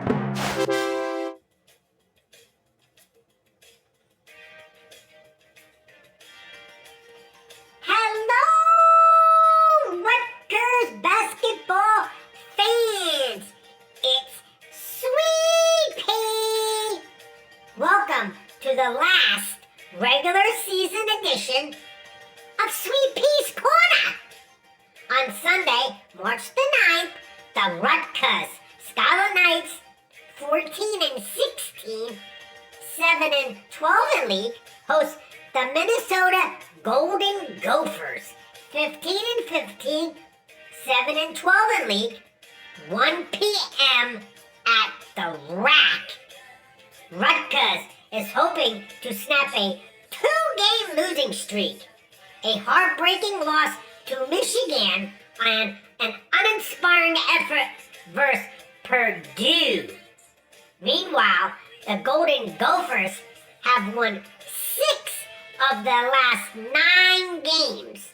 Hello, Rutgers basketball fans! It's Sweet Pea! Welcome to the last regular season edition of Sweet Pea's Corner! On Sunday, March the 9th, the Rutgers Scarlet Knights, 14-16, 7-12 in league, host the Minnesota Golden Gophers, 15-15, 7-12 in league, 1 p.m. at the Rack. Rutgers is hoping to snap a 2-game losing streak, a heartbreaking loss to Michigan, and an uninspiring effort versus Purdue. Meanwhile, the Golden Gophers have won 6 of the last 9 games.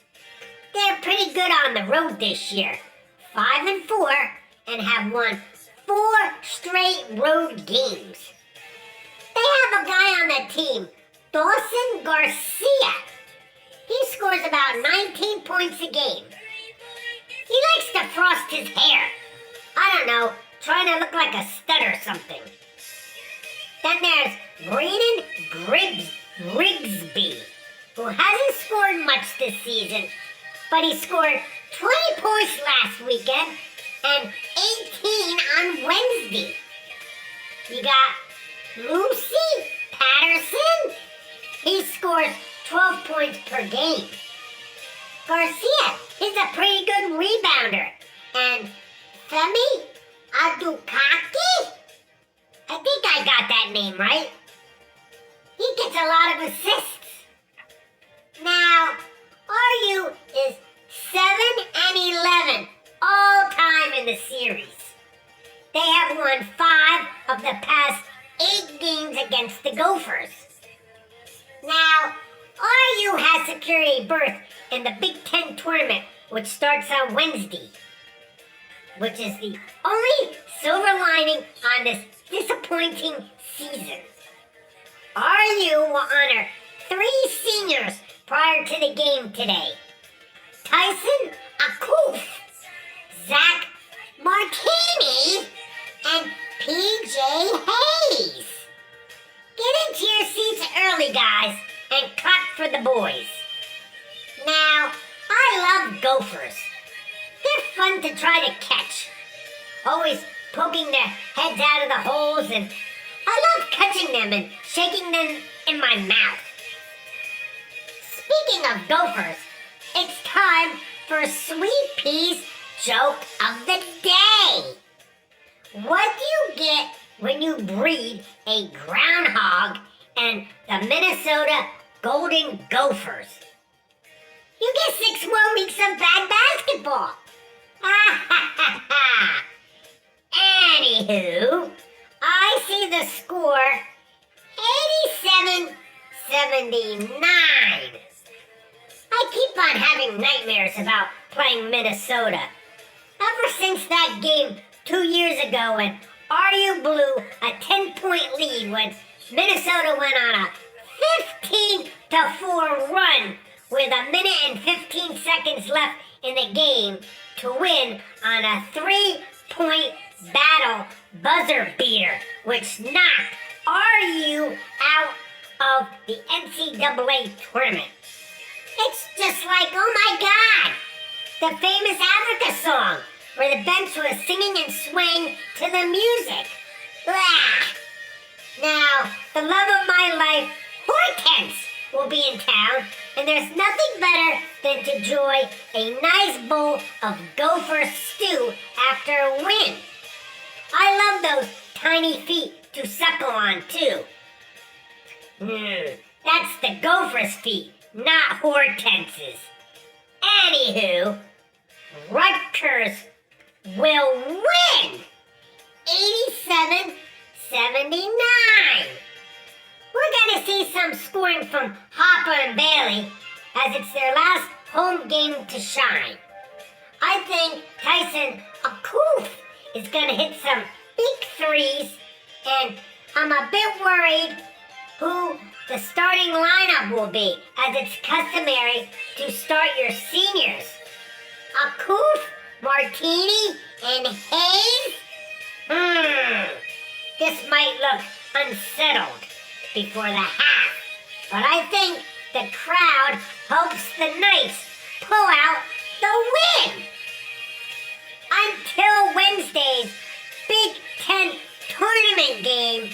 They're pretty good on the road this year, 5-4, and have won 4 straight road games. They have a guy on the team, Dawson Garcia. He scores about 19 points a game. He likes to frost his hair. I don't know, trying to look like a stud or something. Then there's Braden Grigsby, who hasn't scored much this season, but he scored 20 points last weekend and 18 on Wednesday. You got Lucy Patterson. He scores 12 points per game. Garcia is a pretty good rebounder. And Femi Adukaki? I think I got that name right. He gets a lot of assists. Now, RU is 7-11 all time in the series. They have won 5 of the past 8 games against the Gophers. Now, RU has secured a berth in the Big Ten tournament, which starts on Wednesday, which is the only silver lining on this disappointing season. RU will honor 3 seniors prior to the game today. Tyson Akuf, Zach Martini, and PJ Hayes. Get into your seats early, guys, and clap for the boys. Now, I love Gophers. They're fun to try to catch, always poking their heads out of the holes, and I love catching them and shaking them in my mouth. Speaking of Gophers, it's time for Sweet Pea's Joke of the Day. What do you get when you breed a groundhog and the Minnesota Golden Gophers? You get 6 more weeks of bad basketball. Anywho, I see the score 87-79. I keep on having nightmares about playing Minnesota. Ever since that game 2 years ago when RU blew a 10-point lead when Minnesota went on a 15-4 run with 1:15 seconds left in the game to win on a 3-point battle buzzer beater, which knocked RU out of the NCAA tournament. It's just like, oh my God, the famous Africa song where the bench was singing and swaying to the music. Blah. Now, the love of my life, Hortense, will be in town, and there's nothing better than to enjoy a nice bowl of Gopher stew after a win. I love those tiny feet to suckle on, too. That's the Gopher's feet, not Hortense's. Anywho, Rutgers will win 87-79. We're going to see some scoring from Hopper and Bailey, as it's their last home game to shine. I think Tyson Akuf is going to hit some big threes injuries, and I'm a bit worried who the starting lineup will be, as it's customary to start your seniors. Akuf, Martini, and Hayes? This might look unsettled before the half, but I think the crowd hopes the Knights pull out the win. Until Wednesday's Big Ten tournament game,